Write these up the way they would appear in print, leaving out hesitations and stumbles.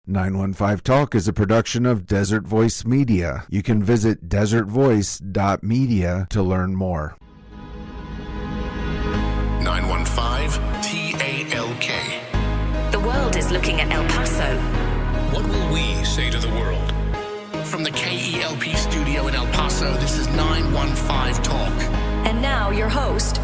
915 Talk is a production of Desert Voice Media. You can visit desertvoice.media to learn more. 915 TALK. The world is looking at El Paso. What will we say to the world? From the KELP studio in El Paso, this is 915 Talk. And now your host.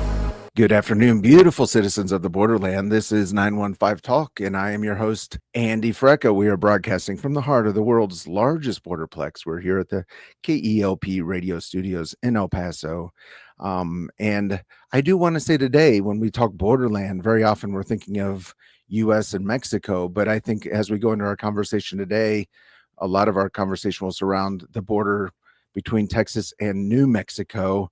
Good afternoon, beautiful citizens of the borderland. This is 915 Talk, and I am your host, Andy Frecca. We are broadcasting from the heart of the world's largest borderplex. We're here at the KELP radio studios in El Paso. And I do want to say today, when we talk borderland, very often we're thinking of U.S. and Mexico. But I think as we go into our conversation today, a lot of our conversation will surround the border between Texas and New Mexico.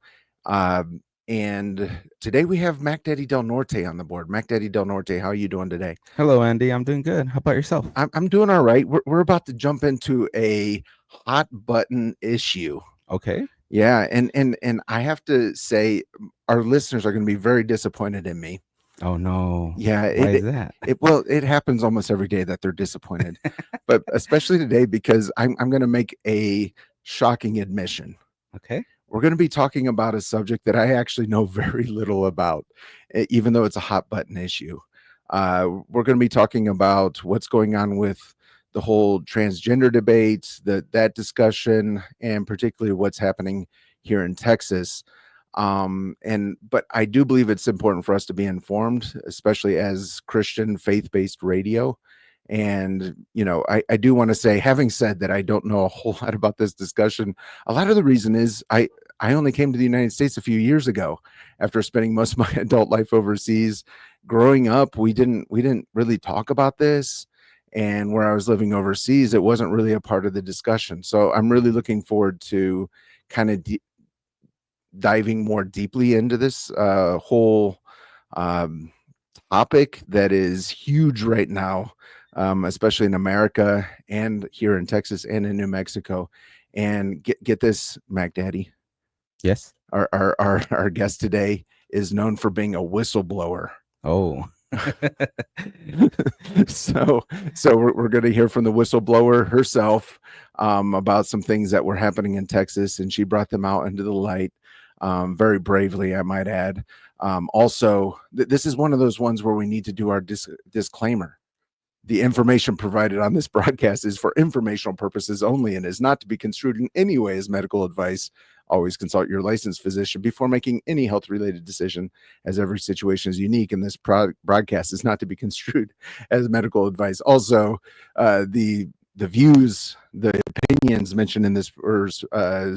And today we have Mac Daddy Del Norte on the board. Mac Daddy Del Norte, how are you doing today? Hello, Andy. I'm doing good. How about yourself? I'm doing all right. We're about to jump into a hot button issue. Okay. Yeah, and I have to say, our listeners are going to be very disappointed in me. Oh no. Yeah. Why is that? It happens almost every day that they're disappointed, but especially today because I'm going to make a shocking admission. Okay. We're going to be talking about a subject that I actually know very little about, even though it's a hot button issue. We're going to be talking about what's going on with the whole transgender debate, that discussion, and particularly what's happening here in Texas. But I do believe it's important for us to be informed, especially as Christian faith-based radio. And, you know, I do want to say, having said that, I don't know a whole lot about this discussion. A lot of the reason is I only came to the United States a few years ago after spending most of my adult life overseas. Growing up, we didn't really talk about this. And where I was living overseas, it wasn't really a part of the discussion. So I'm really looking forward to kind of diving more deeply into this whole topic that is huge right now. Especially in America and here in Texas and in New Mexico. And get this, Mac Daddy. Yes. Our guest today is known for being a whistleblower. Oh. So we're going to hear from the whistleblower herself about some things that were happening in Texas, and she brought them out into the light very bravely, I might add. Also, this is one of those ones where we need to do our disclaimer. The information provided on this broadcast is for informational purposes only and is not to be construed in any way as medical advice. Always consult your licensed physician before making any health-related decision, as every situation is unique, and this broadcast is not to be construed as medical advice. Also, the views, the opinions mentioned in this or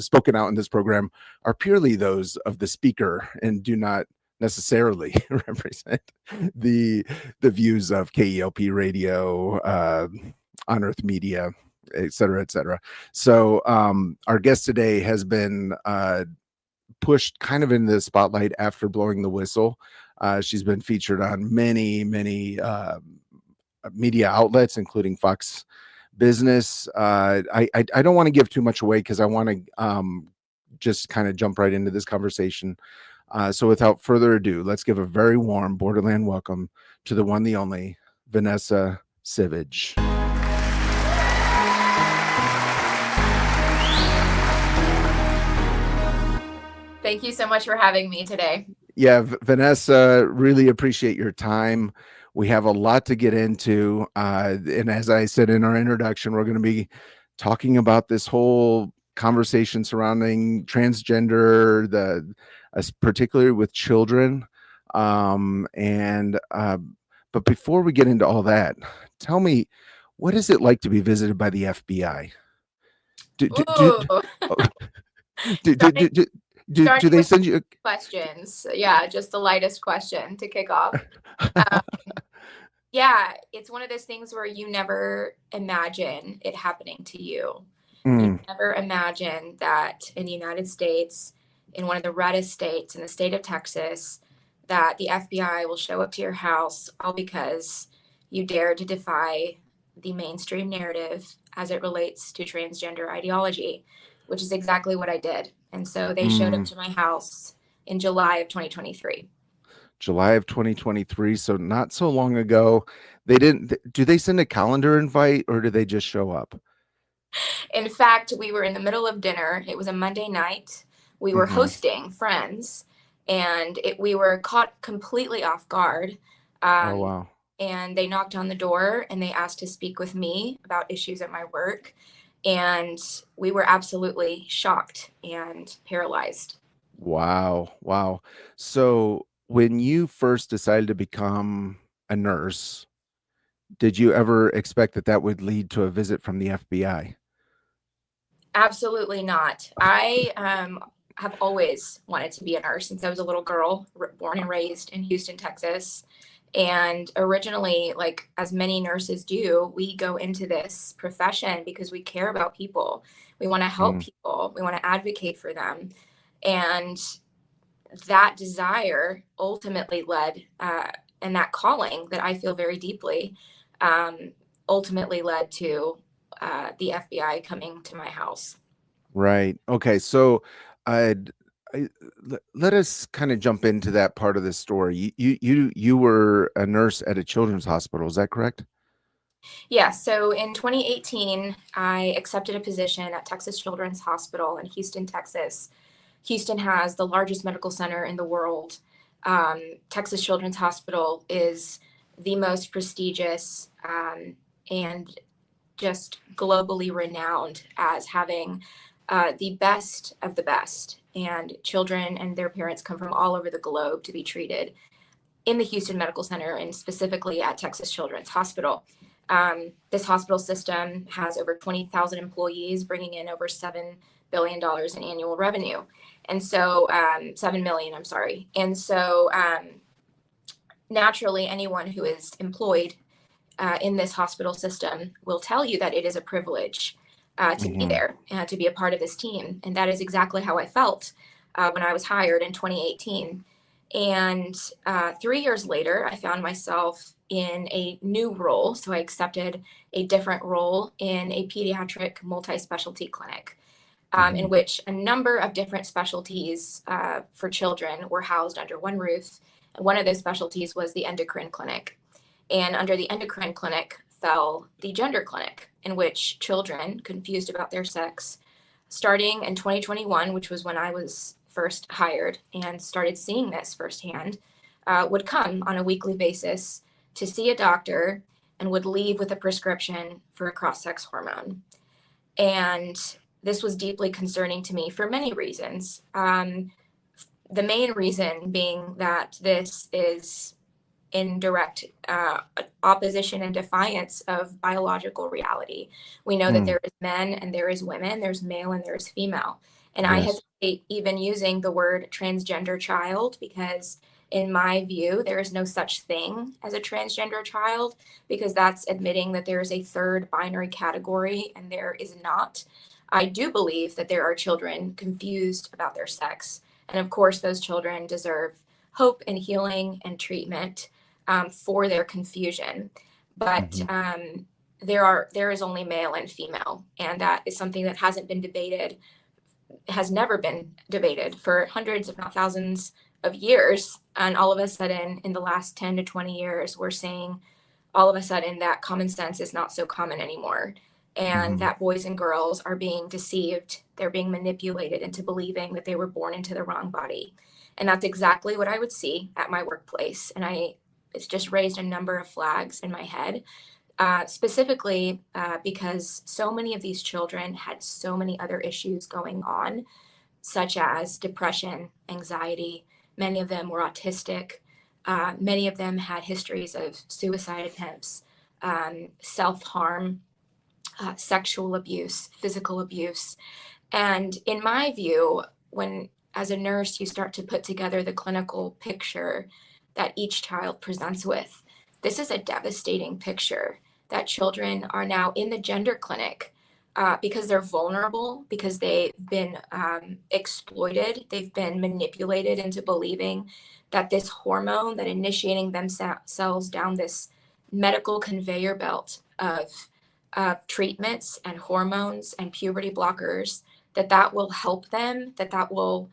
spoken out in this program are purely those of the speaker and do not necessarily represent the views of KELP radio, On Earth Media, et cetera, et cetera. So our guest today has been pushed kind of in the spotlight after blowing the whistle. She's been featured on many media outlets, including Fox Business. I don't want to give too much away because I want to just kind of jump right into this conversation. So without further ado, let's give a very warm borderland welcome to the one, the only, Vanessa Sivadge. Thank you so much for having me today. Yeah, Vanessa, really appreciate your time. We have a lot to get into. And as I said in our introduction, we're going to be talking about this whole conversation surrounding transgender, particularly with children. But before we get into all that, tell me, what is it like to be visited by the FBI? Do they send you questions? Yeah, just the lightest question to kick off. Yeah, it's one of those things where you never imagine it happening to you. You never imagine that in the United States, in one of the reddest states, in the state of Texas, that the FBI will show up to your house all because you dare to defy the mainstream narrative as it relates to transgender ideology, which is exactly what I did. And so they showed up to my house in July of 2023. July of 2023. So not so long ago. They didn't, do they send a calendar invite or do they just show up? In fact, we were in the middle of dinner. It was a Monday night. We were Mhm. hosting friends, and we were caught completely off guard. Oh, Um, wow. and they knocked on the door and they asked to speak with me about issues at my work. And we were absolutely shocked and paralyzed. Wow. Wow. So when you first decided to become a nurse, did you ever expect that that would lead to a visit from the FBI? Absolutely not. I have always wanted to be a nurse since I was a little girl, born and raised in Houston, Texas. And originally, like as many nurses do, we go into this profession because we care about people. We want to help Mm, people. We want to advocate for them. And that desire ultimately led, and that calling that I feel very deeply, um, ultimately led to the FBI coming to my house. right. Okay. So I'd, let us kind of jump into that part of the story. You were a nurse at a children's hospital. Is that correct? Yeah, so in 2018, I accepted a position at Texas Children's Hospital in Houston, Texas. Houston has the largest medical center in the world. Texas Children's Hospital is the most prestigious and just globally renowned as having the best of the best. And children and their parents come from all over the globe to be treated in the Houston Medical Center and specifically at Texas Children's Hospital. This hospital system has over 20,000 employees, bringing in over $7 billion in annual revenue. And so, 7 million, I'm sorry. And so, naturally, anyone who is employed in this hospital system will tell you that it is a privilege to be Hmm. there, to be a part of this team. And that is exactly how I felt when I was hired in 2018. And 3 years later, I found myself in a new role. So I accepted a different role in a pediatric multi specialty clinic. In Hmm. which a number of different specialties for children were housed under one roof. And one of those specialties was the endocrine clinic. And under the endocrine clinic fell the gender clinic, in which children confused about their sex, starting in 2021, which was when I was first hired and started seeing this firsthand, would come on a weekly basis to see a doctor and would leave with a prescription for a cross sex hormone. And this was deeply concerning to me for many reasons. The main reason being that this is in direct opposition and defiance of biological reality. We know that Mm, there is men and there is women, there's male and there's female. And I yes. hesitate even using the word transgender child because, in my view, there is no such thing as a transgender child because that's admitting that there is a third binary category and there is not. I do believe that there are children confused about their sex. And of course, those children deserve hope and healing and treatment for their confusion. But Hmm. there is only male and female, and that is something that hasn't been debated, has never been debated for hundreds, if not thousands, of years. And all of a sudden, in the last 10 to 20 years, we're seeing all of a sudden that common sense is not so common anymore. And Hmm. that boys and girls are being deceived. They're being manipulated into believing that they were born into the wrong body. And that's exactly what I would see at my workplace. And it's just raised a number of flags in my head, specifically because so many of these children had so many other issues going on, such as depression, anxiety. Many of them were autistic. Many of them had histories of suicide attempts, self harm, sexual abuse, physical abuse. And in my view, when as a nurse you start to put together the clinical picture that each child presents with, this is a devastating picture that children are now in the gender clinic because they're vulnerable, because they've been exploited, they've been manipulated into believing that this hormone, that initiating themselves down this medical conveyor belt of treatments and hormones and puberty blockers, that will help them, that will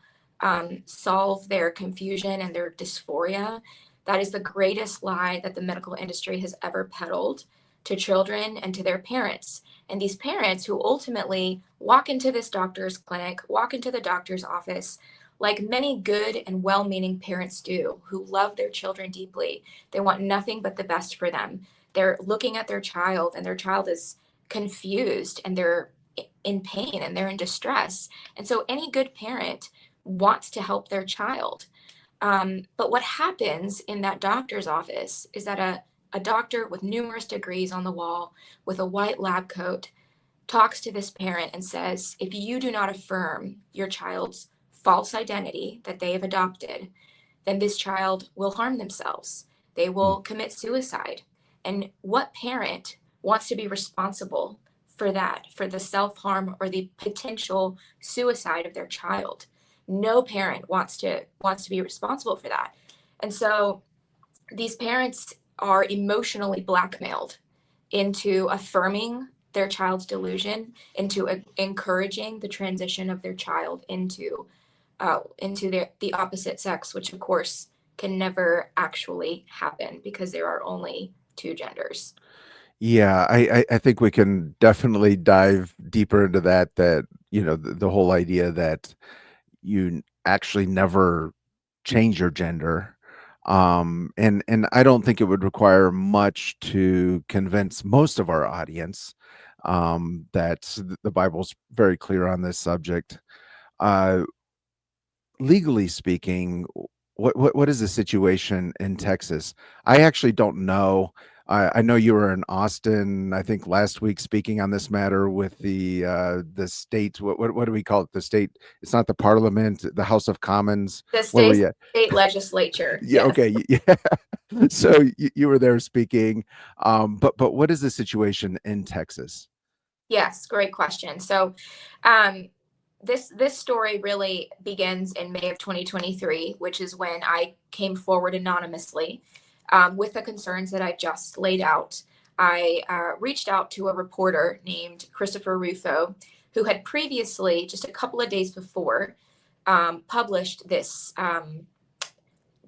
solve their confusion and their dysphoria. That is the greatest lie that the medical industry has ever peddled to children and to their parents. And these parents who ultimately walk into this doctor's clinic, walk into the doctor's office, like many good and well-meaning parents do, who love their children deeply. They want nothing but the best for them. They're looking at their child, and their child is confused, and they're in pain, and they're in distress. And so any good parent wants to help their child. But what happens in that doctor's office is that a doctor with numerous degrees on the wall, with a white lab coat, talks to this parent and says, if you do not affirm your child's false identity that they have adopted, then this child will harm themselves. They will commit suicide. And what parent wants to be responsible for that, for the self-harm or the potential suicide of their child? No parent wants to be responsible for that. And so these parents are emotionally blackmailed into affirming their child's delusion, into encouraging the transition of their child into the opposite sex, which of course can never actually happen because there are only two genders. Yeah, I think we can definitely dive deeper into that, the whole idea that you actually never change your gender. And I don't think it would require much to convince most of our audience that the Bible's very clear on this subject. Uh, Legally speaking, what is the situation in Texas? I actually don't know. I know you were in Austin, I think last week, speaking on this matter with the state. What do we call it? The state. It's not the Parliament, the House of Commons. The Where were state, you? state legislature. Yeah. Yes. Okay. Yeah. So you were there speaking. But what is the situation in Texas? Yes, great question. So this story really begins in May of 2023, which is when I came forward anonymously with the concerns that I just laid out. I reached out to a reporter named Christopher Rufo, who had previously, just a couple of days before, published this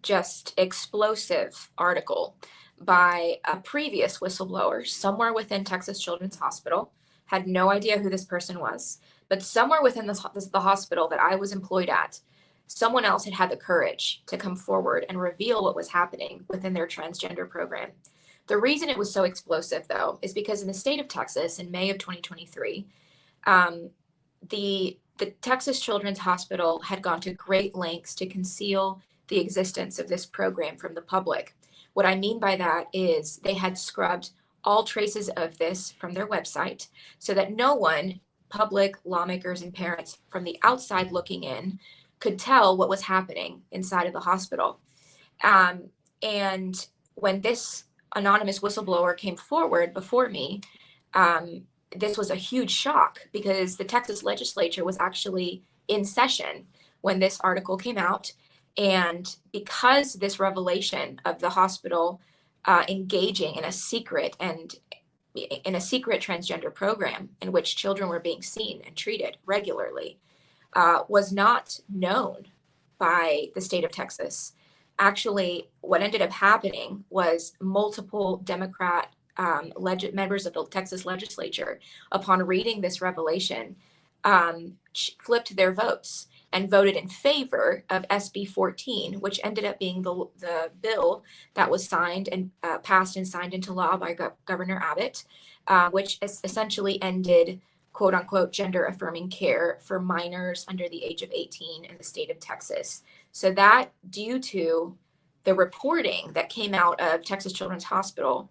just explosive article by a previous whistleblower somewhere within Texas Children's Hospital. Had no idea who this person was, but somewhere within the hospital that I was employed at, someone else had the courage to come forward and reveal what was happening within their transgender program. The reason it was so explosive, though, is because in the state of Texas in May of 2023, the Texas Children's Hospital had gone to great lengths to conceal the existence of this program from the public. What I mean by that is they had scrubbed all traces of this from their website so that no one, public, lawmakers, and parents from the outside looking in, could tell what was happening inside of the hospital. And when this anonymous whistleblower came forward before me, this was a huge shock because the Texas legislature was actually in session when this article came out. And because this revelation of the hospital engaging in a secret transgender program in which children were being seen and treated regularly was not known by the state of Texas. Actually, what ended up happening was multiple Democrat members of the Texas legislature, upon reading this revelation, flipped their votes and voted in favor of SB 14, which ended up being the bill that was signed and passed and signed into law by Governor Abbott, which essentially ended quote unquote gender affirming care for minors under the age of 18 in the state of Texas. So that, due to the reporting that came out of Texas Children's Hospital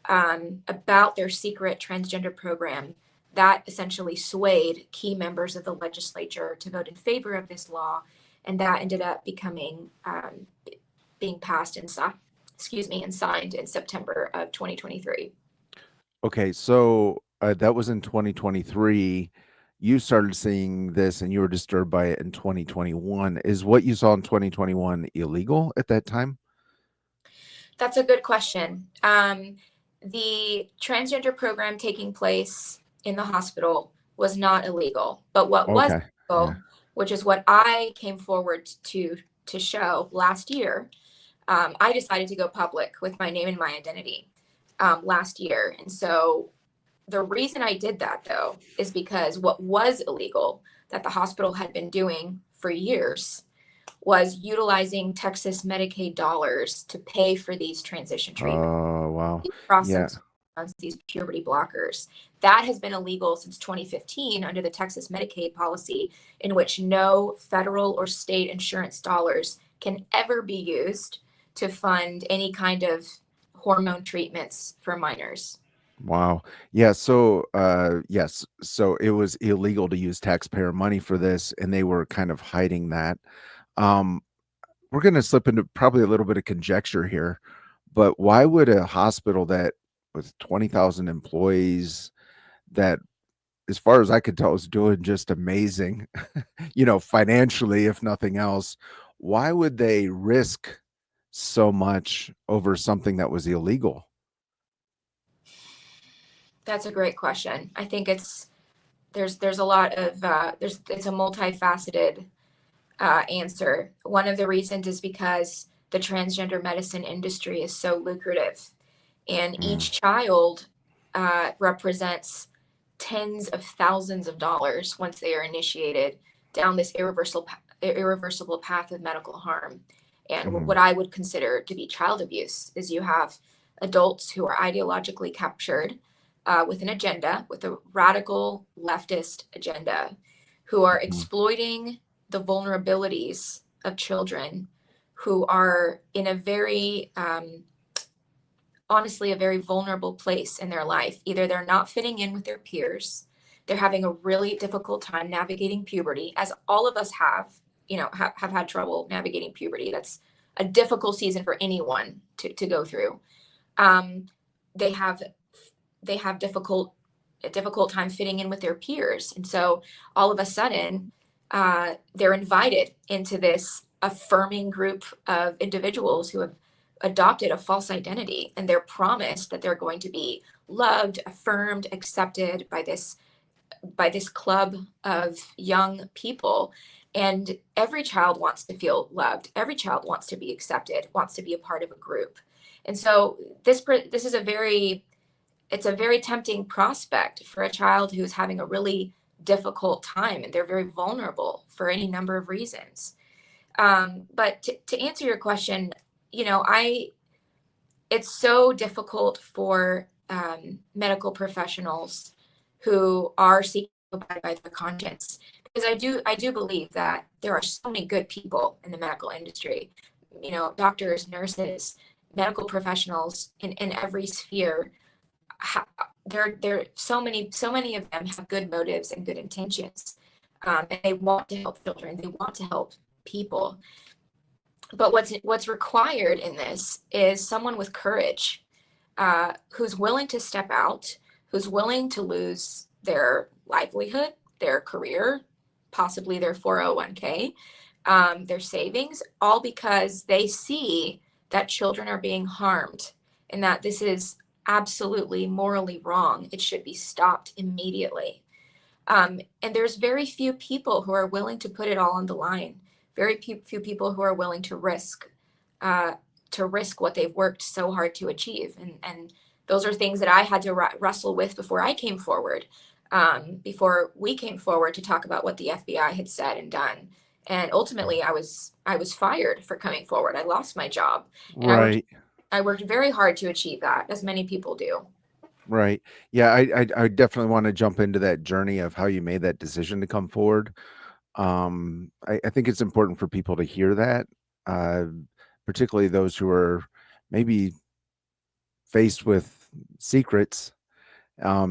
about their secret transgender program, that essentially swayed key members of the legislature to vote in favor of this law, and that ended up becoming being passed and signed in September of 2023. Okay, so that was in 2023. You started seeing this and you were disturbed by it in 2021. Is what you saw in 2021 illegal at that time? That's a good question. The transgender program taking place in the hospital was not illegal, but what was Okay. illegal Yeah. which is what I came forward to show last year. I decided to go public with my name and my identity last year. And so the reason I did that, though, is because what was illegal that the hospital had been doing for years was utilizing Texas Medicaid dollars to pay for these transition treatments. Oh, wow. Yeah. These puberty blockers. That has been illegal since 2015 under the Texas Medicaid policy, in which no federal or state insurance dollars can ever be used to fund any kind of hormone treatments for minors. Wow. Yeah. So, yes. So it was illegal to use taxpayer money for this, and they were kind of hiding that. Um, we're going to slip into probably a little bit of conjecture here, but why would a hospital that with 20,000 employees that, as far as I could tell, is doing just amazing, financially, if nothing else, why would they risk so much over something that was illegal? That's a great question. I think there's a lot of it's a multifaceted answer. One of the reasons is because the transgender medicine industry is so lucrative, and each child represents tens of thousands of dollars once they are initiated down this irreversible path of medical harm. And what I would consider to be child abuse is you have adults who are ideologically captured with an agenda, with a radical leftist agenda, who are exploiting the vulnerabilities of children who are in a very, honestly, a very vulnerable place in their life. Either they're not fitting in with their peers, they're having a really difficult time navigating puberty, as all of us have had trouble navigating puberty. That's a difficult season for anyone to go through. They have a difficult time fitting in with their peers. And so all of a sudden, they're invited into this affirming group of individuals who have adopted a false identity, and they're promised that they're going to be loved, affirmed, accepted by this club of young people. And every child wants to feel loved. Every child wants to be accepted, wants to be a part of a group. And so this is a very tempting prospect for a child who's having a really difficult time, and they're very vulnerable for any number of reasons. But to answer your question, it's so difficult for medical professionals who are seeking to abide by their conscience, because I do believe that there are so many good people in the medical industry, doctors, nurses, medical professionals in every sphere. There so many of them have good motives and good intentions, and they want to help children, they want to help people. But what's required in this is someone with courage, who's willing to step out, who's willing to lose their livelihood, their career, possibly their 401k, their savings, all because they see that children are being harmed, and that this is absolutely morally wrong. It should be stopped immediately. And there's very few people who are willing to put it all on the line. Very few people who are willing to risk what they've worked so hard to achieve. And those are things that I had to wrestle with before I came forward, before we came forward to talk about what the FBI had said and done. And ultimately, I was fired for coming forward. I lost my job. And Right. I worked very hard to achieve that, as many people do. Right. Yeah, I definitely want to jump into that journey of how you made that decision to come forward. I think it's important for people to hear that, particularly those who are maybe faced with secrets,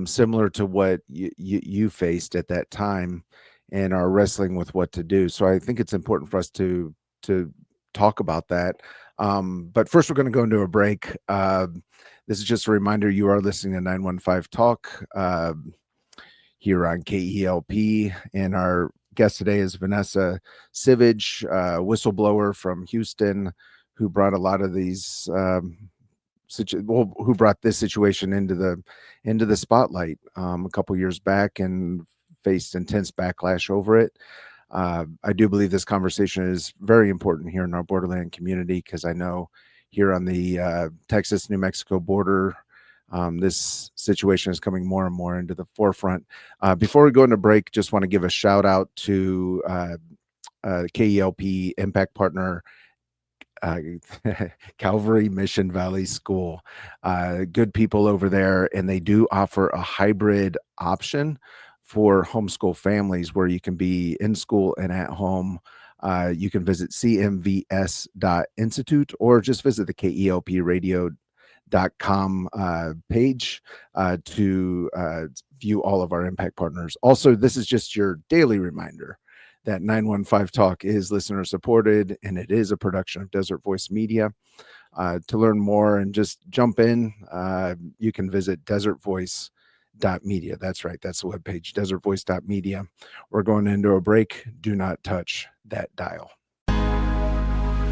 similar to what you faced at that time, and are wrestling with what to do. So I think it's important for us to talk about that. But first, we're going to go into a break. This is just a reminder, you are listening to 915 Talk here on KELP, and our guest today is Vanessa Sivadge, whistleblower from Houston, who brought a lot of these who brought this situation into the spotlight a couple years back and faced intense backlash over it. I do believe this conversation is very important here in our borderland community, because I know here on the Texas-New Mexico border, this situation is coming more and more into the forefront. Before we go into break, just want to give a shout out to KELP Impact Partner, Calvary Mission Valley School. Good people over there, and they do offer a hybrid option for homeschool families where you can be in school and at home. You can visit cmvs.institute or just visit the KELPradio.com page to view all of our impact partners. Also, this is just your daily reminder that 915 Talk is listener supported, and it is a production of Desert Voice Media. To learn more and just jump in, you can visit desertvoice.media. That's right, that's the webpage, desertvoice.media. We're going into a break. Do not touch that dial.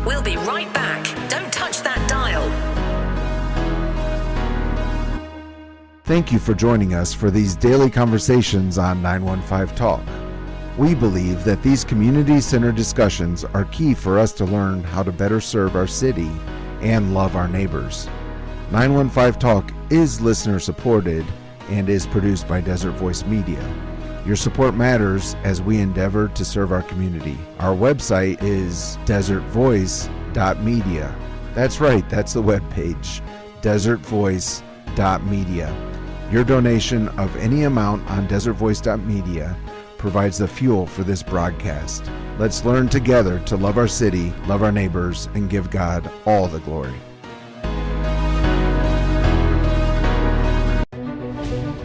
We'll be right back. Don't touch that dial. Thank you for joining us for these daily conversations on 915 Talk. We believe that these community-centered discussions are key for us to learn how to better serve our city and love our neighbors. 915 Talk is listener-supported and is produced by Desert Voice Media. Your support matters as we endeavor to serve our community. Our website is desertvoice.media. That's right, that's the webpage, desertvoice.media. Your donation of any amount on desertvoice.media provides the fuel for this broadcast. Let's learn together to love our city, love our neighbors, and give God all the glory.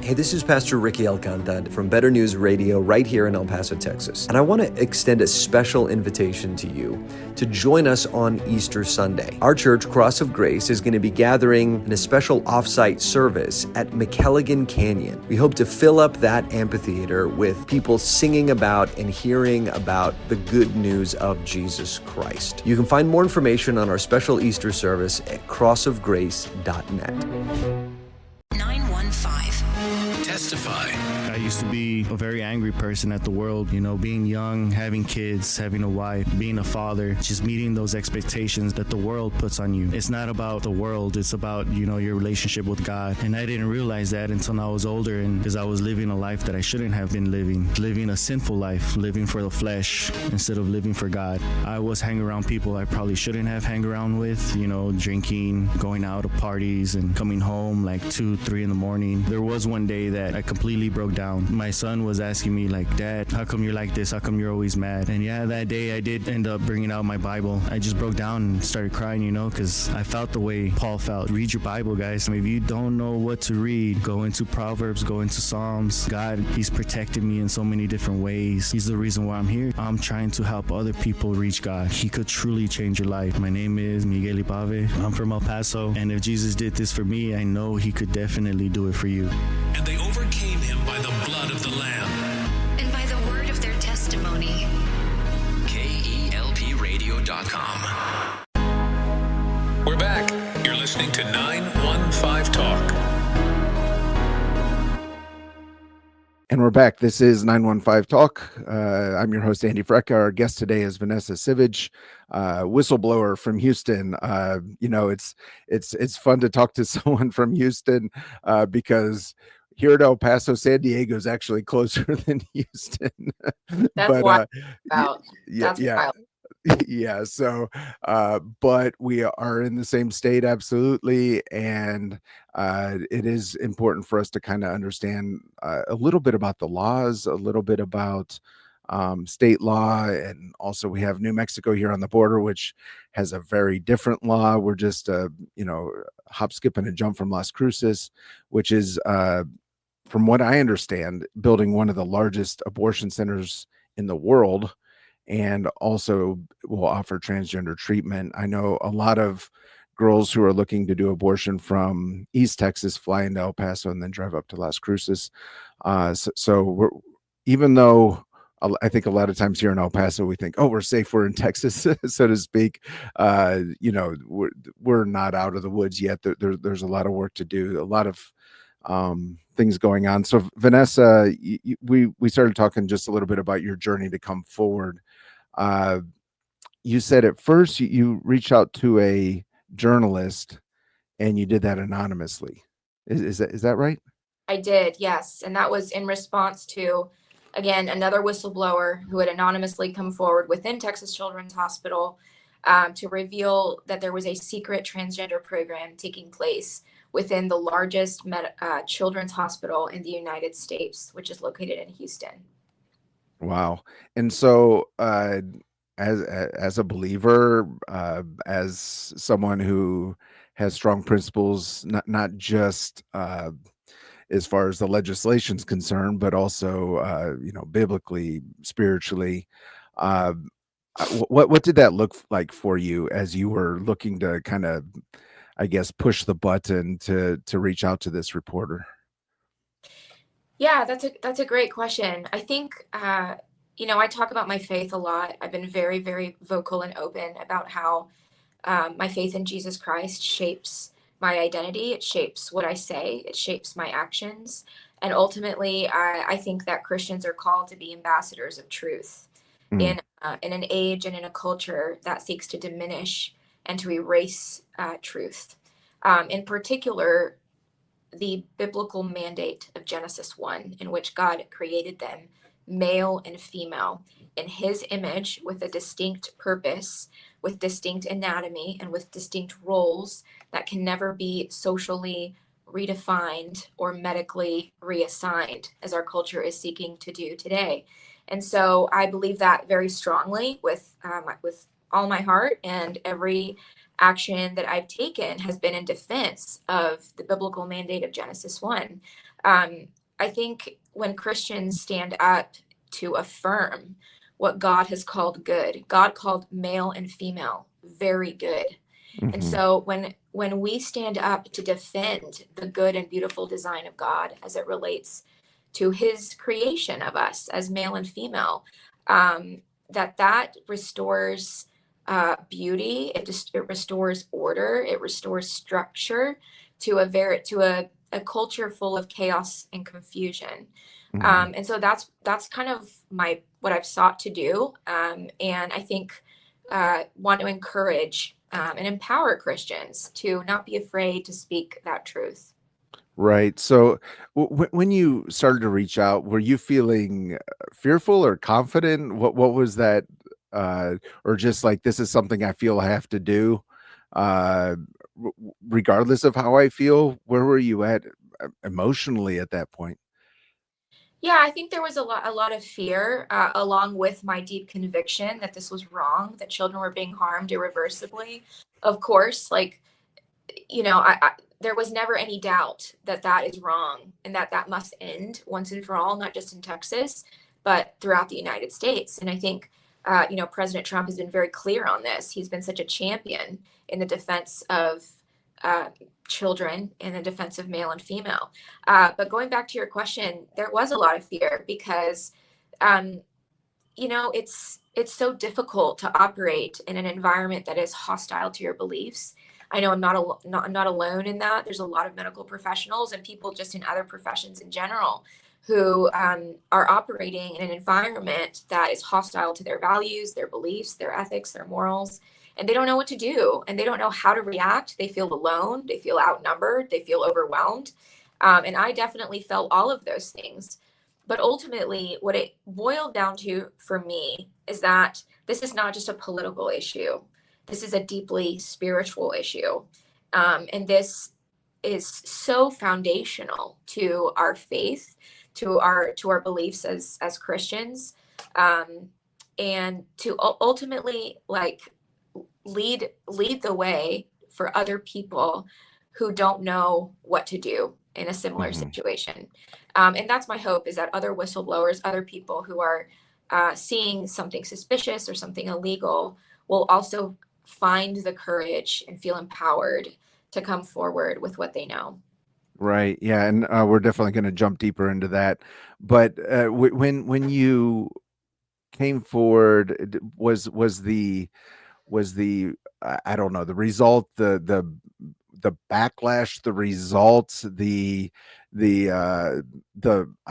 Hey, this is Pastor Ricky Alcantad from Better News Radio right here in El Paso, Texas. And I want to extend a special invitation to you to join us on Easter Sunday. Our church, Cross of Grace, is going to be gathering in a special off-site service at McElligan Canyon. We hope to fill up that amphitheater with people singing about and hearing about the good news of Jesus Christ. You can find more information on our special Easter service at crossofgrace.net. 915. Testify. I used to be a very angry person at the world, being young, having kids, having a wife, being a father, just meeting those expectations that the world puts on you. It's not about the world, it's about, your relationship with God. And I didn't realize that until I was older, and because I was living a life that I shouldn't have been living a sinful life, living for the flesh instead of living for God. I was hanging around people I probably shouldn't have hung around with, drinking, going out to parties, and coming home like 2, 3 in the morning. There was one day that I completely broke down. My son was asking me like, Dad, how come you're like this? How come you're always mad? And yeah, that day I did end up bringing out my Bible. I just broke down and started crying, because I felt the way Paul felt. Read your Bible, guys. If you don't know what to read, go into Proverbs, go into Psalms. God, He's protected me in so many different ways. He's the reason why I'm here. I'm trying to help other people reach God. He could truly change your life. My name is Miguel Ipave. I'm from El Paso. And if Jesus did this for me, I know He could definitely do it for you. And they overcame him by the blood of the Lamb And by the word of their testimony. KELPradio.com. We're back. You're listening to 915 Talk. And we're back. This is 915 Talk. I'm your host, Andy Frecka. Our guest today is Vanessa Sivadge, whistleblower from Houston. It's fun to talk to someone from Houston because here at El Paso, San Diego is actually closer than Houston. That's wild. That's yeah. wild. Yeah. So, but we are in the same state, absolutely. And it is important for us to kind of understand a little bit about the laws, a little bit about state law. And also we have New Mexico here on the border, which has a very different law. We're just, hop, skip, and a jump from Las Cruces, which is, from what I understand, building one of the largest abortion centers in the world, and also will offer transgender treatment. I know a lot of girls who are looking to do abortion from East Texas fly into El Paso and then drive up to Las Cruces. So we're, even though I think a lot of times here in El Paso, we think, oh, we're safe, we're in Texas, so to speak. We're not out of the woods yet. There's a lot of work to do, a lot of things going on. So Vanessa, we started talking just a little bit about your journey to come forward. You said at first you reached out to a journalist and you did that anonymously. Is that right? I did, yes. And that was in response to, again, another whistleblower who had anonymously come forward within Texas Children's Hospital to reveal that there was a secret transgender program taking place within the largest children's hospital in the United States, which is located in Houston. Wow. And so as a believer, as someone who has strong principles, not just as far as the legislation's concerned, but also biblically, spiritually, uh, what did that look like for you as you were looking to kind of, I guess, push the button to reach out to this reporter? Yeah, that's a great question. I think I talk about my faith a lot. I've been very, very vocal and open about how my faith in Jesus Christ shapes my identity. It shapes what I say. It shapes my actions. And ultimately, I think that Christians are called to be ambassadors of truth in an age and in a culture that seeks to diminish and to erase truth. In particular, the biblical mandate of Genesis 1, in which God created them, male and female, in his image with a distinct purpose, with distinct anatomy, and with distinct roles that can never be socially redefined or medically reassigned, as our culture is seeking to do today. And so I believe that very strongly with all my heart, and every action that I've taken has been in defense of the biblical mandate of Genesis 1. I think when Christians stand up to affirm what God has called good, God called male and female very good. And so when we stand up to defend the good and beautiful design of God as it relates to his creation of us as male and female, that restores beauty. It restores order. It restores structure to a culture full of chaos and confusion. And so that's kind of what I've sought to do. And I think want to encourage and empower Christians to not be afraid to speak that truth. Right. So when you started to reach out, were you feeling fearful or confident? What was that? Or just like, this is something I feel I have to do, regardless of how I feel? Where were you at emotionally at that point? Yeah, I think there was a lot of fear, along with my deep conviction that this was wrong, that children were being harmed irreversibly. Of course, there was never any doubt that that is wrong and that must end once and for all, not just in Texas, but throughout the United States. And I think, President Trump has been very clear on this. He's been such a champion in the defense of children, in the defense of male and female. But going back to your question, there was a lot of fear because, it's so difficult to operate in an environment that is hostile to your beliefs. I know I'm not alone in that. There's a lot of medical professionals and people just in other professions in general who are operating in an environment that is hostile to their values, their beliefs, their ethics, their morals, and they don't know what to do and they don't know how to react. They feel alone, they feel outnumbered, they feel overwhelmed. And I definitely felt all of those things. But ultimately, what it boiled down to for me is that this is not just a political issue. This is a deeply spiritual issue. And this is so foundational to our faith, to our beliefs as Christians, and to ultimately lead the way for other people who don't know what to do in a similar situation. And that's my hope, is that other whistleblowers, other people who are seeing something suspicious or something illegal will also find the courage and feel empowered to come forward with what they know. Right. Yeah. And we're definitely going to jump deeper into that. But when you came forward, was the I don't know, the result, the backlash, the results, I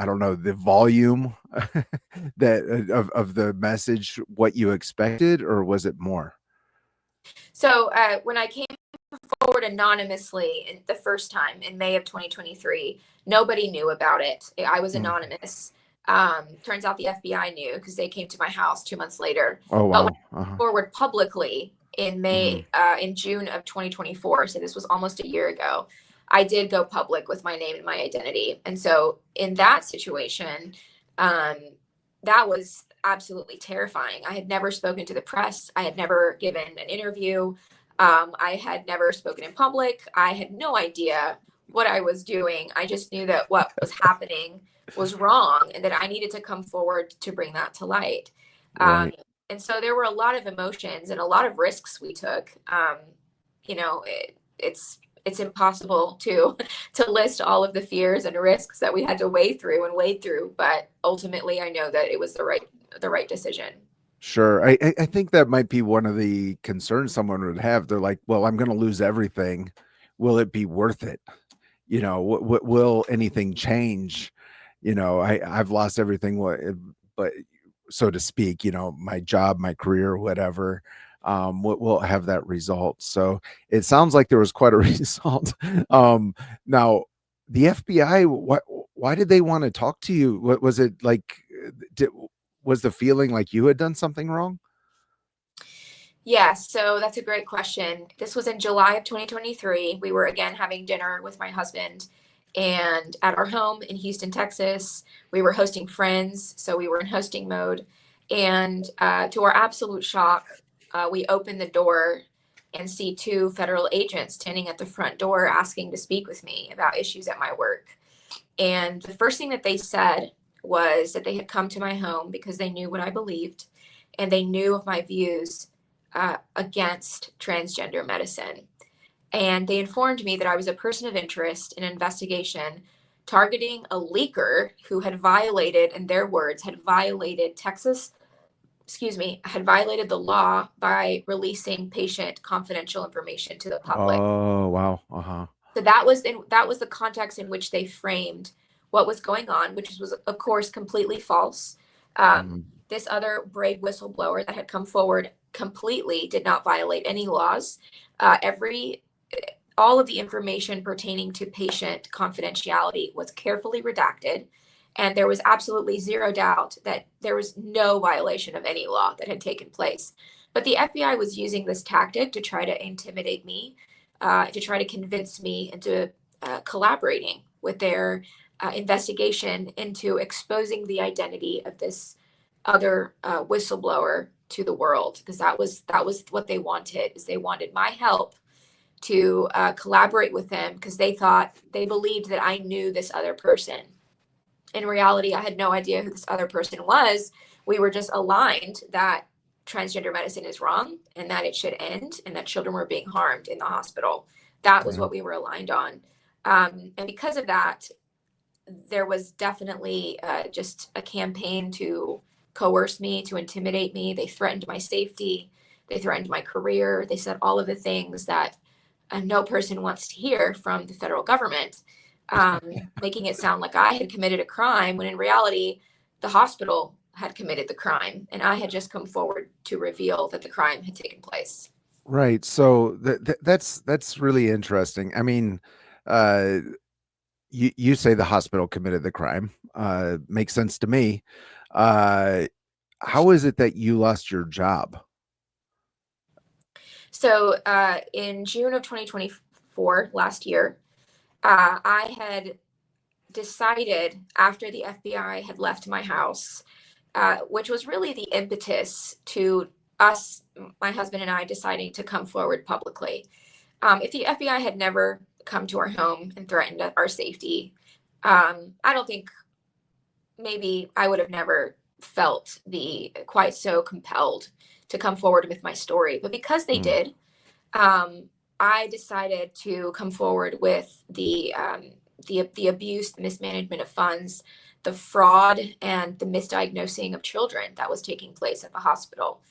don't know, the volume that of the message what you expected, or was it more? So when I came forward anonymously the first time in May of 2023, nobody knew about it. I was Mm. anonymous. Turns out the FBI knew because they came to my house 2 months later. Oh But when wow. I came forward publicly Mhm. in June of 2024, so this was almost a year ago, I did go public with my name and my identity. And so in that situation, um, that was absolutely terrifying. I had never spoken to the press. I had never given an interview. I had never spoken in public. I had no idea what I was doing. I just knew that what was happening was wrong and that I needed to come forward to bring that to light. Um, Right. and so there were a lot of emotions and a lot of risks we took. It's impossible to list all of the fears and risks that we had to wade through, but ultimately I know that it was the right decision. Sure. I think that might be one of the concerns someone would have. They're like, well, I'm going to lose everything. Will it be worth it? What will anything change? I've lost everything, but so to speak, my job, my career, whatever, what will have that result? So it sounds like there was quite a result. Now the FBI, why did they want to talk to you? What was it like? Did, was the feeling like you had done something wrong? Yeah, so that's a great question. This was in July of 2023. We were again having dinner with my husband and at our home in Houston, Texas. We were hosting friends, so we were in hosting mode. And to our absolute shock, we opened the door and see two federal agents standing at the front door asking to speak with me about issues at my work. And the first thing that they said was that they had come to my home because they knew what I believed and they knew of my views against transgender medicine. And they informed me that I was a person of interest in an investigation targeting a leaker who had violated, in their words, had violated had violated the law by releasing patient confidential information to the public. Oh, wow. Uh-huh. So that was the context in which they framed what was going on, which was of course completely false. Mhm. This other brave whistleblower that had come forward completely did not violate any laws. Every all of the information pertaining to patient confidentiality was carefully redacted, and there was absolutely zero doubt that there was no violation of any law that had taken place. But the FBI was using this tactic to try to intimidate me, to try to convince me into collaborating with their investigation into exposing the identity of this other whistleblower to the world, because that was what they wanted. Is they wanted my help to collaborate with them because they believed that I knew this other person. In reality, I had no idea who this other person was. We were just aligned that transgender medicine is wrong and that it should end and that children were being harmed in the hospital. That was Yeah. what we were aligned on. And because of that, there was definitely just a campaign to coerce me, to intimidate me. They threatened my safety. They threatened my career. They said all of the things that no person wants to hear from the federal government, making it sound like I had committed a crime when in reality, the hospital had committed the crime. And I had just come forward to reveal that the crime had taken place. Right. So that's really interesting. I mean, uh, you say the hospital committed the crime. Makes sense to me. Uh, how is it that you lost your job? So in June of 2024, last year, I had decided after the FBI had left my house, which was really the impetus to us, my husband and I, deciding to come forward publicly. If the FBI had never come to our home and threatened our safety, I don't think maybe I would have never felt the quite so compelled to come forward with my story. But because they Mm. did, I decided to come forward with the abuse, the mismanagement of funds, the fraud, and the misdiagnosing of children that was taking place at the hospital,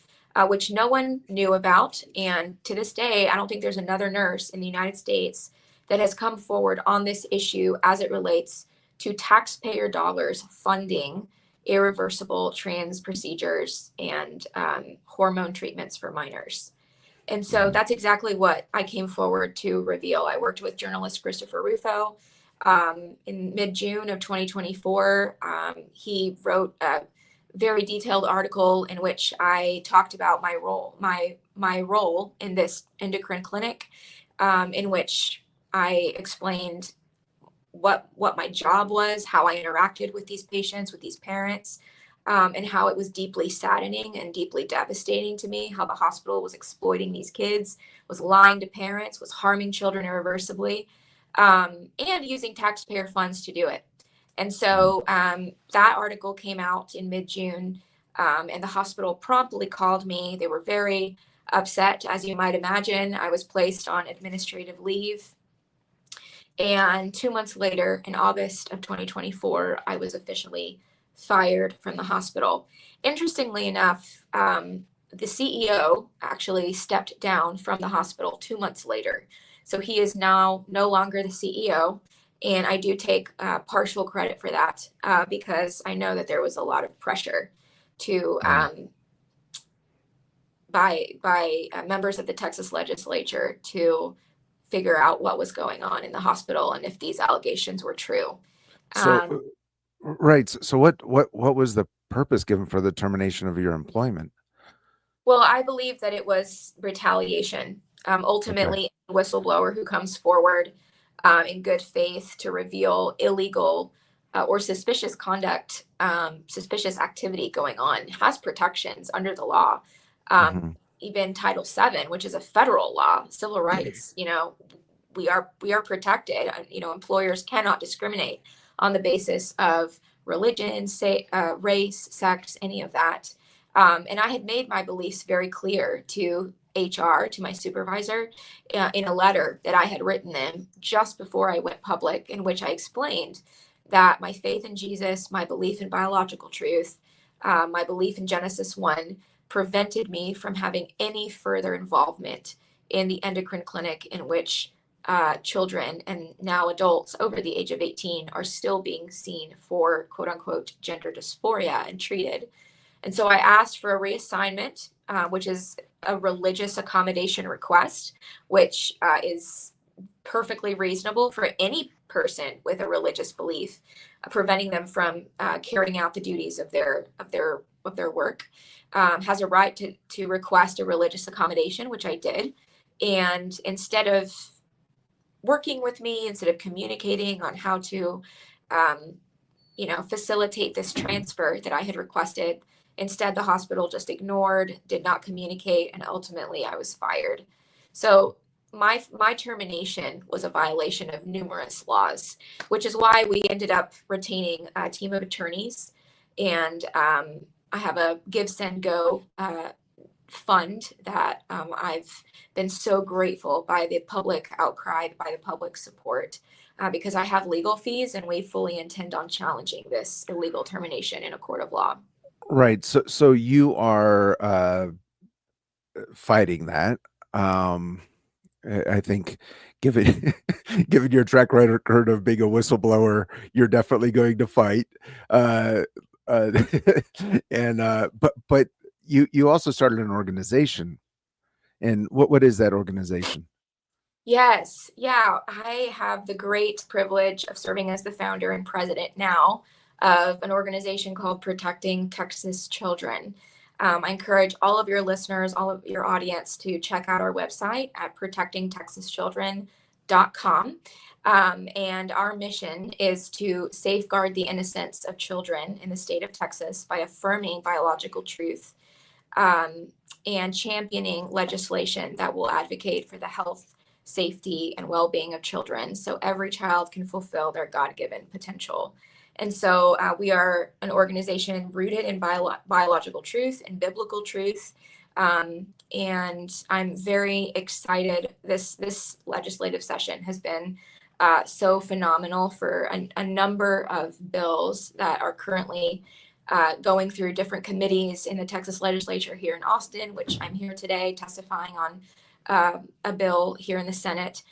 which no one knew about. And to this day, I don't think there's another nurse in the United States that has come forward on this issue as it relates to taxpayer dollars funding irreversible trans procedures and hormone treatments for minors. And so that's exactly what I came forward to reveal. I worked with journalist Christopher Rufo in mid-June of 2024. He wrote a very detailed article in which I talked about my role in this endocrine clinic, in which I explained what my job was, how I interacted with these patients, with these parents, and how it was deeply saddening and deeply devastating to me, how the hospital was exploiting these kids, was lying to parents, was harming children irreversibly, and using taxpayer funds to do it. And so that article came out in mid-June, and the hospital promptly called me. They were very upset, as you might imagine. I was placed on administrative leave. And 2 months later, in August of 2024, I was officially fired from the hospital. Interestingly enough, the CEO actually stepped down from the hospital 2 months later. So he is now no longer the CEO. And I do take partial credit for that because I know that there was a lot of pressure to by members of the Texas legislature to figure out what was going on in the hospital and if these allegations were true. So, right. So what was the purpose given for the termination of your employment? Well, I believe that it was retaliation. Ultimately, a whistleblower who comes forward in good faith to reveal illegal or suspicious conduct, suspicious activity going on has protections under the law. Even Title VII, which is a federal law, civil rights, we are protected. Employers cannot discriminate on the basis of religion, race, sex, any of that. And I had made my beliefs very clear to HR, to my supervisor, in a letter that I had written them just before I went public, in which I explained that my faith in Jesus, my belief in biological truth, my belief in Genesis 1 prevented me from having any further involvement in the endocrine clinic in which children and now adults over the age of 18 are still being seen for quote unquote gender dysphoria and treated. And so I asked for a reassignment, which is a religious accommodation request, which is perfectly reasonable for any person with a religious belief, preventing them from carrying out the duties of their work, has a right to request a religious accommodation, which I did. And instead of working with me, instead of communicating on how to, facilitate this transfer that I had requested, instead the hospital just ignored, did not communicate, and ultimately I was fired. So my termination was a violation of numerous laws, which is why we ended up retaining a team of attorneys. And I have a Give, Send, Go fund that I've been so grateful by the public outcry, by the public support, because I have legal fees and we fully intend on challenging this illegal termination in a court of law. Right. So you are fighting that. I think given given your track record of being a whistleblower, you're definitely going to fight. But you also started an organization. And what is that organization? Yes. Yeah. I have the great privilege of serving as the founder and president now of an organization called Protecting Texas Children. I encourage all of your listeners, all of your audience to check out our website at protectingtexaschildren.com. And our mission is to safeguard the innocence of children in the state of Texas by affirming biological truth and championing legislation that will advocate for the health, safety, and well-being of children so every child can fulfill their God-given potential. And so we are an organization rooted in biological truth and biblical truth. And I'm very excited. This legislative session has been so phenomenal for a number of bills that are currently going through different committees in the Texas legislature here in Austin, which I'm here today testifying on a bill here in the Senate.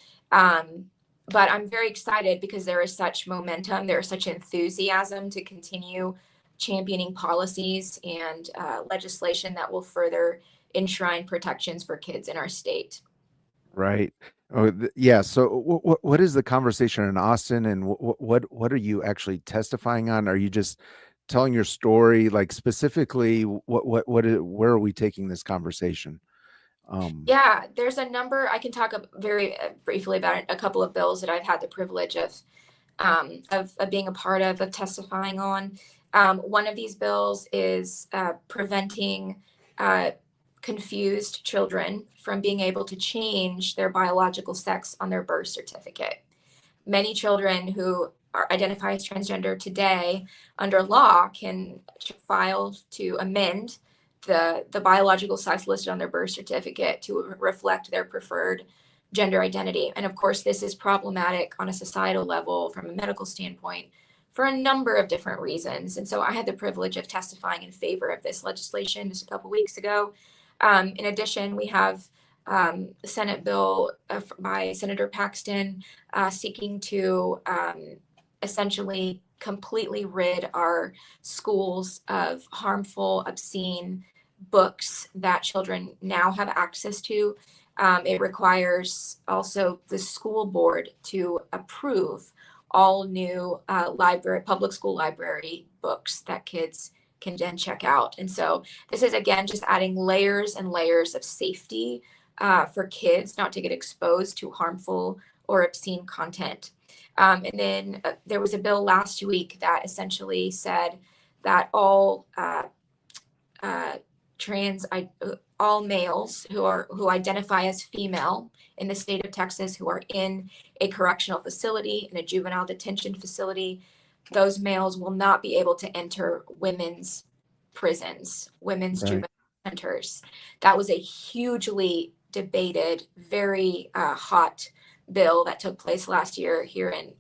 but I'm very excited because there is such momentum, there is such enthusiasm to continue championing policies and legislation that will further enshrine protections for kids in our state. Right. Oh, yeah. So what is the conversation in Austin, and what are you actually testifying on? Are you just telling your story? Like specifically, where are we taking this conversation? Yeah, there's a number. I can talk very briefly about a couple of bills that I've had the privilege of being a part of testifying on. One of these bills is preventing confused children from being able to change their biological sex on their birth certificate. Many children who identify as transgender today under law can file to amend the biological sex listed on their birth certificate to reflect their preferred gender identity. And of course, this is problematic on a societal level from a medical standpoint for a number of different reasons. And so I had the privilege of testifying in favor of this legislation just a couple weeks ago. In addition, we have the Senate bill by Senator Paxton seeking to essentially completely rid our schools of harmful, obscene books that children now have access to. It requires also the school board to approve all new public school library books that kids can then check out. And so this is, again, just adding layers and layers of safety for kids not to get exposed to harmful or obscene content. And then there was a bill last week that essentially said that all males who identify as female in the state of Texas who are in a correctional facility, in a juvenile detention facility, those males will not be able to enter women's prisons, women's juvenile centers. That was a hugely debated, very hot bill that took place last week here in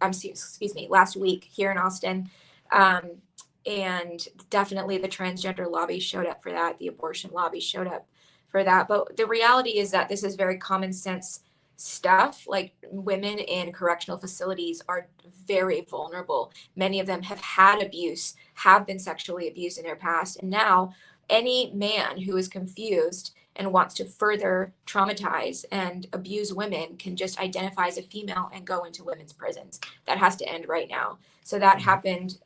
Austin. And definitely the transgender lobby showed up for that. The abortion lobby showed up for that. But the reality is that this is very common sense stuff. Like, women in correctional facilities are very vulnerable. Many of them have had abuse, have been sexually abused in their past. And now any man who is confused and wants to further traumatize and abuse women can just identify as a female and go into women's prisons. That has to end right now. So that happened.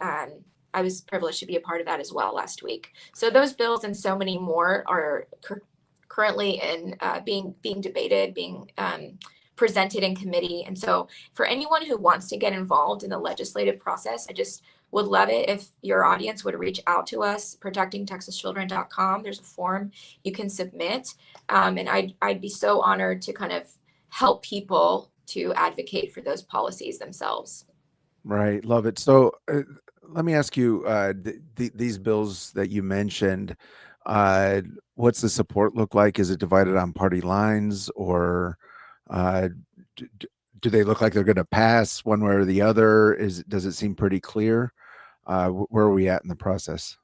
I was privileged to be a part of that as well last week. So those bills and so many more are currently being debated, being presented in committee. And so for anyone who wants to get involved in the legislative process, I just would love it if your audience would reach out to us, protectingtexaschildren.com. There's a form you can submit. And I'd be so honored to kind of help people to advocate for those policies themselves. Right. Love it. So let me ask you, these bills that you mentioned, what's the support look like? Is it divided on party lines, or do they look like they're going to pass one way or the other? Does it seem pretty clear? Where are we at in the process?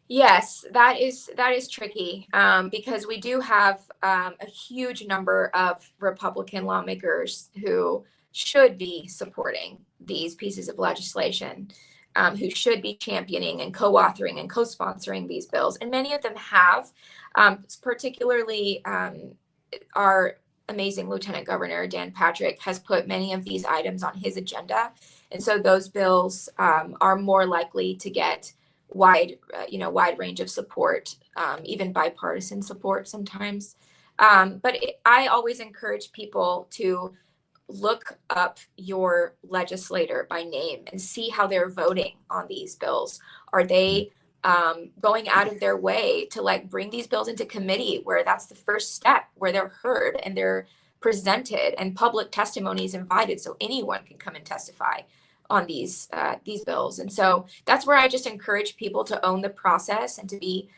Yes, that is tricky because we do have a huge number of Republican lawmakers who should be supporting these pieces of legislation, who should be championing and co-authoring and co-sponsoring these bills. And many of them have, particularly our amazing Lieutenant Governor Dan Patrick has put many of these items on his agenda. And so those bills are more likely to get wide range of support, even bipartisan support sometimes. But I always encourage people to look up your legislator by name and see how they're voting on these bills. Are they going out of their way to bring these bills into committee, where that's the first step, where they're heard and they're presented and public testimony is invited so anyone can come and testify on these bills? And so that's where I just encourage people to own the process and to be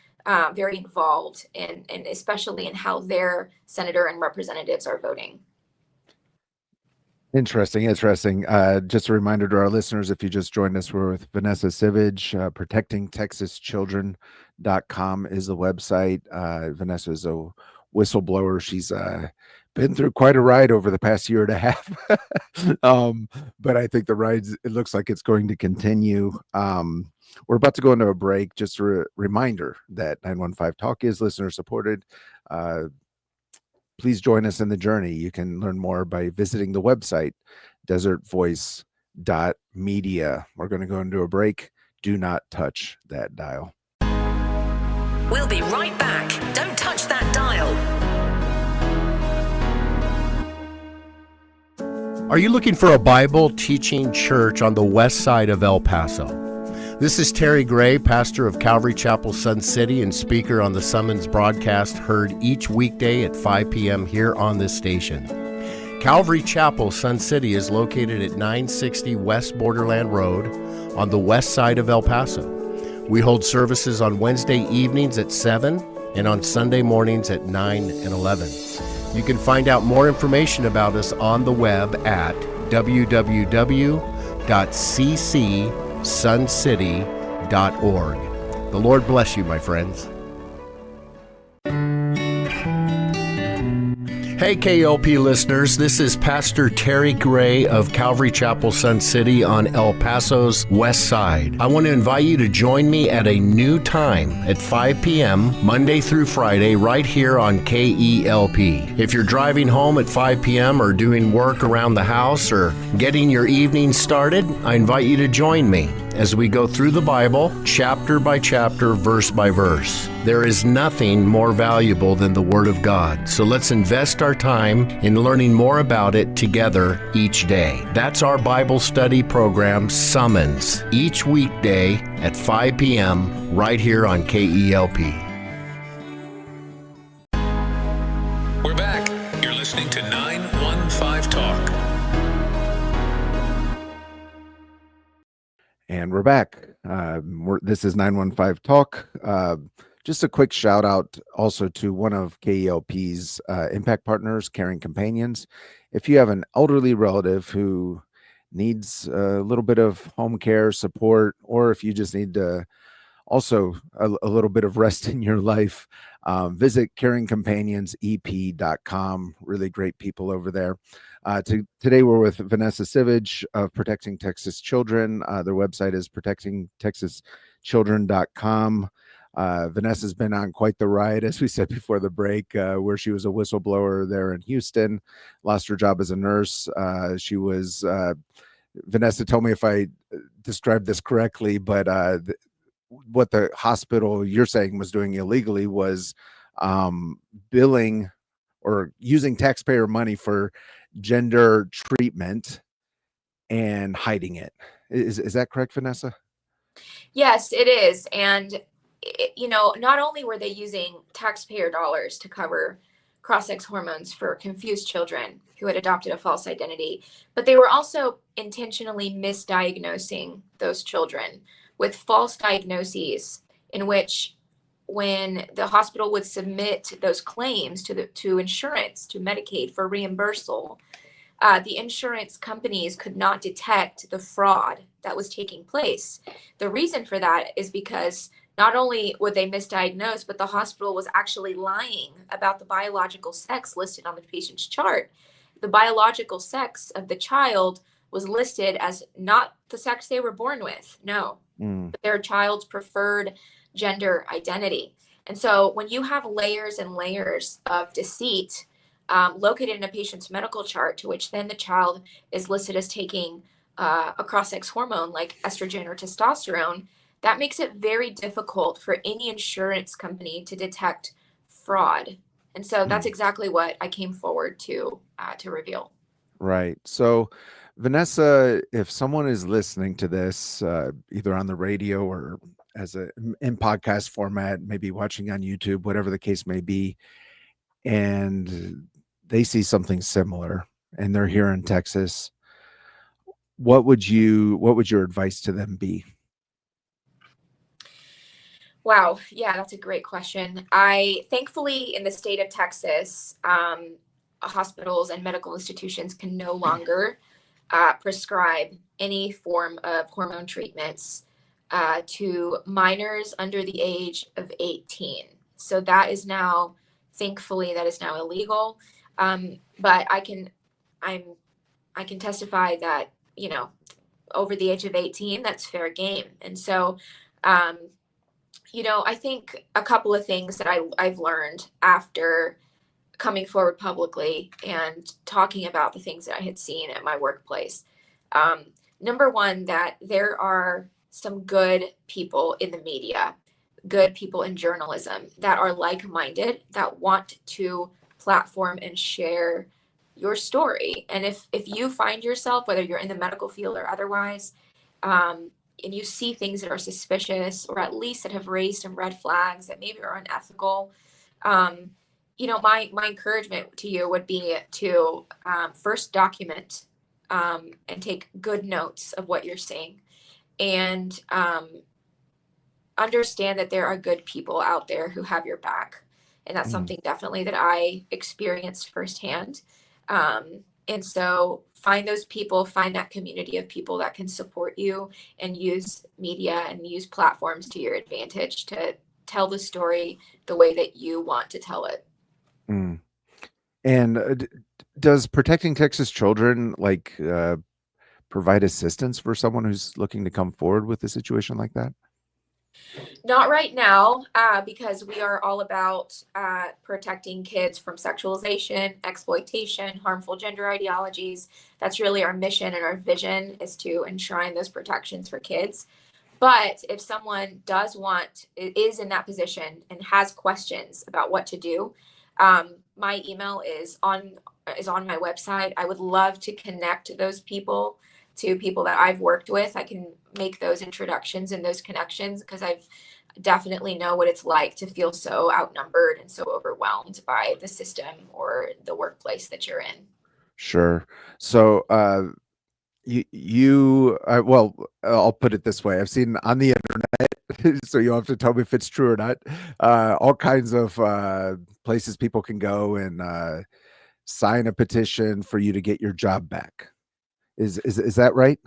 very involved and especially in how their senator and representatives are voting. Interesting. Just a reminder to our listeners, if you just joined us, we're with Vanessa Sivadge. protectingtexaschildren.com is the website. Vanessa is a whistleblower. She's been through quite a ride over the past year and a half. But I think the rides, it looks like it's going to continue. We're about to go into a break. Just a reminder that 915 Talk is listener supported. Please join us in the journey. You can learn more by visiting the website, desertvoice.media. We're going to go into a break. Do not touch that dial. We'll be right back. Don't touch that dial. Are you looking for a Bible teaching church on the west side of El Paso? This is Terry Gray, pastor of Calvary Chapel Sun City and speaker on the Summons broadcast heard each weekday at 5 p.m. here on this station. Calvary Chapel Sun City is located at 960 West Borderland Road on the west side of El Paso. We hold services on Wednesday evenings at 7 and on Sunday mornings at 9 and 11. You can find out more information about us on the web at www.ccsuncity.org. The Lord bless you, my friends. Hey KLP listeners, this is Pastor Terry Gray of Calvary Chapel Sun City on El Paso's west side. I want to invite you to join me at a new time at 5 p.m. Monday through Friday right here on KELP. If you're driving home at 5 p.m. or doing work around the house or getting your evening started, I invite you to join me as we go through the Bible, chapter by chapter, verse by verse. There is nothing more valuable than the Word of God, so let's invest our time in learning more about it together each day. That's our Bible study program, Summons, each weekday at 5 p.m. right here on KELP. We're back. You're listening to 915 Talk. And we're back. This is 915 Talk. Just a quick shout out also to one of KELP's impact partners, Caring Companions. If you have an elderly relative who needs a little bit of home care support, or if you just need to also a little bit of rest in your life, visit caringcompanionsep.com. Really great people over there. Today we're with Vanessa Sivadge of Protecting Texas Children. Their website is protectingtexaschildren.com. Vanessa's been on quite the ride, as we said before the break, where she was a whistleblower there in Houston, lost her job as a nurse. She was, Vanessa, tell me if I described this correctly, but what the hospital you're saying was doing illegally was billing or using taxpayer money for gender treatment and hiding it. Is that correct, Vanessa? Yes, it is. And, not only were they using taxpayer dollars to cover cross-sex hormones for confused children who had adopted a false identity, but they were also intentionally misdiagnosing those children with false diagnoses, in which when the hospital would submit those claims to insurance, to Medicaid for reimbursal, the insurance companies could not detect the fraud that was taking place. The reason for that is because not only would they misdiagnose, but the hospital was actually lying about the biological sex listed on the patient's chart. The biological sex of the child was listed as not the sex they were born with, no, but their child's preferred gender identity. And so when you have layers and layers of deceit located in a patient's medical chart, to which then the child is listed as taking a cross-sex hormone like estrogen or testosterone, that makes it very difficult for any insurance company to detect fraud. And so that's exactly what I came forward to reveal. Right. So, Vanessa, if someone is listening to this, either on the radio or in podcast format, maybe watching on YouTube, whatever the case may be, and they see something similar and they're here in Texas, what would your advice to them be? Wow. Yeah, that's a great question. Thankfully, in the state of Texas, hospitals and medical institutions can no longer prescribe any form of hormone treatments to minors under the age of 18. So that is now, thankfully, that is now illegal. But I can testify that, over the age of 18, that's fair game. And so, I think a couple of things that I've learned after coming forward publicly and talking about the things that I had seen at my workplace. Number one, that there are some good people in the media, good people in journalism that are like-minded, that want to platform and share your story. And if you find yourself, whether you're in the medical field or otherwise, and you see things that are suspicious, or at least that have raised some red flags that maybe are unethical, my encouragement to you would be to first document and take good notes of what you're seeing, and understand that there are good people out there who have your back. And that's something definitely that I experienced firsthand. And so find those people, find that community of people that can support you, and use media and use platforms to your advantage to tell the story the way that you want to tell it. And does Protecting Texas Children provide assistance for someone who's looking to come forward with a situation like that? Not right now, because we are all about protecting kids from sexualization, exploitation, harmful gender ideologies. That's really our mission, and our vision is to enshrine those protections for kids. But if someone is in that position and has questions about what to do, my email is on my website. I would love to connect those people to people that I've worked with. I can make those introductions and those connections, because I've definitely know what it's like to feel so outnumbered and so overwhelmed by the system or the workplace that you're in. Sure. So, well, I'll put it this way. I've seen on the internet, so you'll have to tell me if it's true or not, all kinds of places people can go and sign a petition for you to get your job back. Is that right?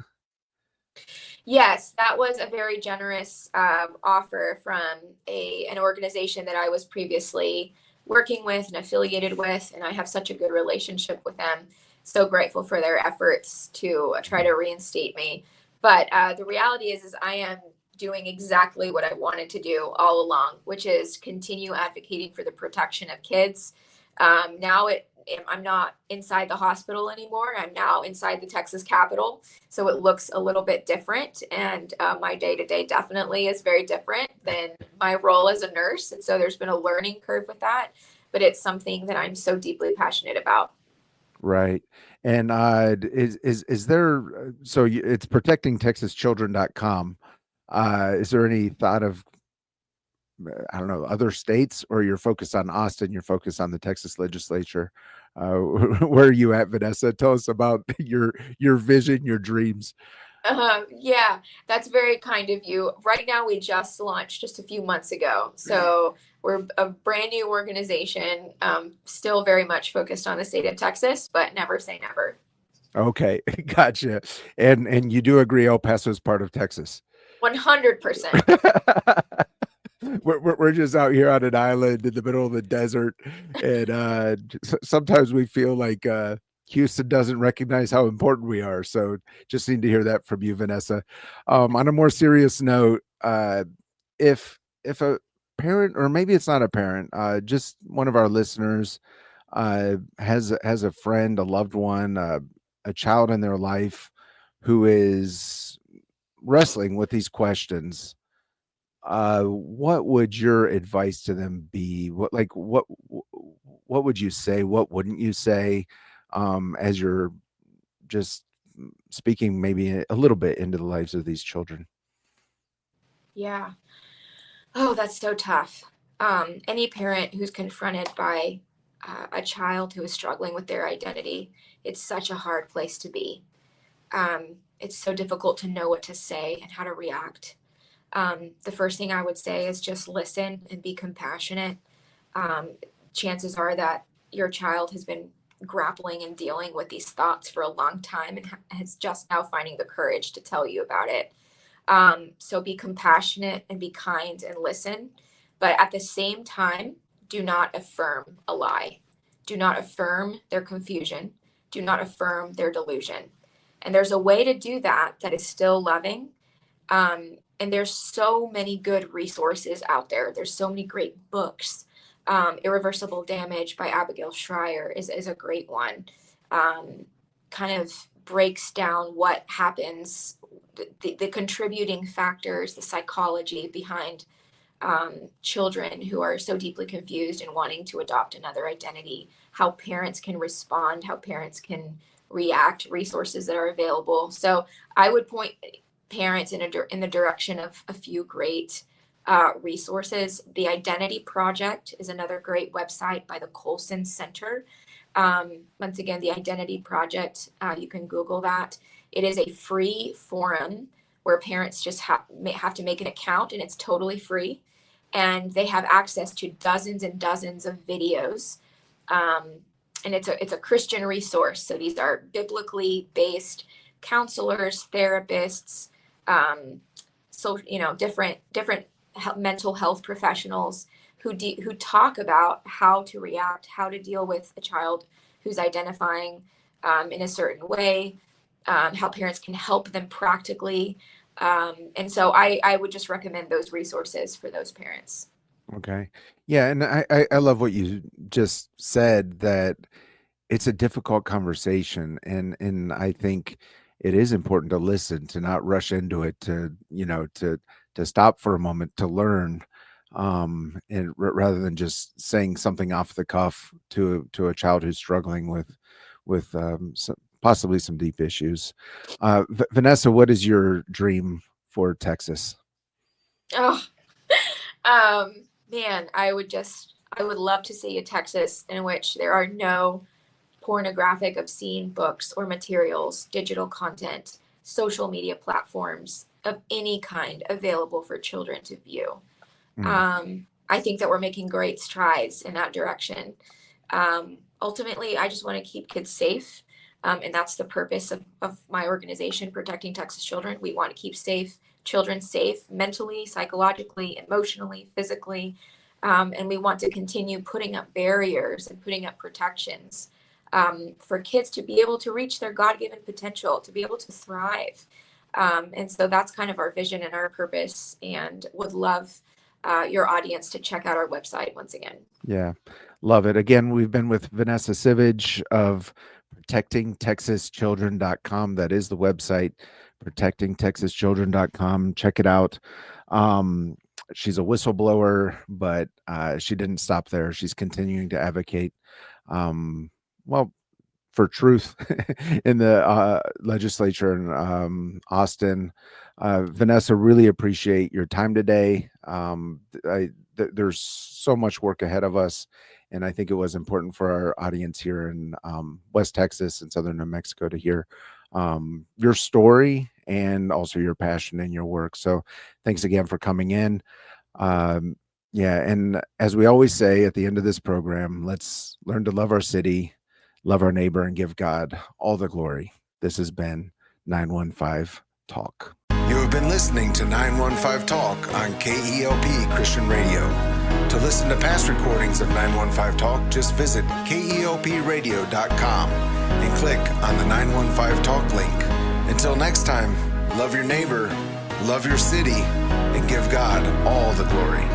Yes, that was a very generous offer from an organization that I was previously working with and affiliated with, and I have such a good relationship with them. So grateful for their efforts to try to reinstate me. But the reality is I am doing exactly what I wanted to do all along, which is continue advocating for the protection of kids. Now I'm not inside the hospital anymore. I'm now inside the Texas Capitol. So it looks a little bit different. And my day-to-day definitely is very different than my role as a nurse. And so there's been a learning curve with that. But it's something that I'm so deeply passionate about. Right. And is there, so it's protectingtexaschildren.com. Is there any thought of, I don't know, other states, or you're focused on Austin, you're focused on the Texas legislature? Where are you at, Vanessa? Tell us about your vision, your dreams. Yeah, that's very kind of you. Right now, we just launched just a few months ago. So we're a brand new organization, still very much focused on the state of Texas, but never say never. Okay, gotcha. And you do agree El Paso is part of Texas? 100%. We're just out here on an island in the middle of the desert, and sometimes we feel like Houston doesn't recognize how important we are. So just need to hear that from you, Vanessa. On a more serious note, if a parent, or maybe it's not a parent, just one of our listeners has a friend, a loved one, a child in their life who is wrestling with these questions, what would your advice to them be? What would you say? What wouldn't you say? As you're just speaking maybe a little bit into the lives of these children. Yeah. Oh, that's so tough. Any parent who's confronted by a child who is struggling with their identity, it's such a hard place to be. It's so difficult to know what to say and how to react. The first thing I would say is just listen and be compassionate. Chances are that your child has been grappling and dealing with these thoughts for a long time and is just now finding the courage to tell you about it. So be compassionate and be kind and listen. But at the same time, do not affirm a lie. Do not affirm their confusion. Do not affirm their delusion. And there's a way to do that that is still loving. And there's so many good resources out there. There's so many great books. Irreversible Damage by Abigail Schreier is a great one. Kind of breaks down what happens, the contributing factors, the psychology behind children who are so deeply confused and wanting to adopt another identity, how parents can respond, how parents can react, resources that are available. So I would point parents in the direction of a few great resources. The Identity Project is another great website by the Colson Center. Once again, the Identity Project, you can Google that. It is a free forum where parents just have to make an account, and it's totally free. And they have access to dozens and dozens of videos. And it's a Christian resource. So these are biblically based counselors, therapists, so different mental health professionals who talk about how to react, how to deal with a child who's identifying in a certain way, how parents can help them practically. And so I would just recommend those resources for those parents. Okay. Yeah. And I love what you just said, that it's a difficult conversation. And I think it is important to listen, to not rush into it, to stop for a moment, to learn, and rather than just saying something off the cuff to a child who's struggling with possibly some deep issues. Vanessa, what is your dream for Texas? Oh, man, I would love to see a Texas in which there are no pornographic, obscene books or materials, digital content, social media platforms of any kind available for children to view. I think that we're making great strides in that direction. Ultimately, I just want to keep kids safe. And that's the purpose of my organization, Protecting Texas Children. We want to keep children safe mentally, psychologically, emotionally, physically. And we want to continue putting up barriers and putting up protections for kids to be able to reach their God-given potential, to be able to thrive. And so that's kind of our vision and our purpose, and would love your audience to check out our website once again. Yeah, love it. Again, we've been with Vanessa Sivadge of protectingtexaschildren.com. That is the website, protectingtexaschildren.com. Check it out. She's a whistleblower, but she didn't stop there. She's continuing to advocate, for truth in the legislature in Austin. Vanessa, really appreciate your time today. There's so much work ahead of us, and I think it was important for our audience here in West Texas and Southern New Mexico to hear your story and also your passion in your work. So thanks again for coming in. And as we always say at the end of this program, let's learn to love our city, love our neighbor, and give God all the glory. This has been 915 Talk. You have been listening to 915 Talk on KELP Christian Radio. To listen to past recordings of 915 Talk, just visit KELPradio.com and click on the 915 Talk link. Until next time, love your neighbor, love your city, and give God all the glory.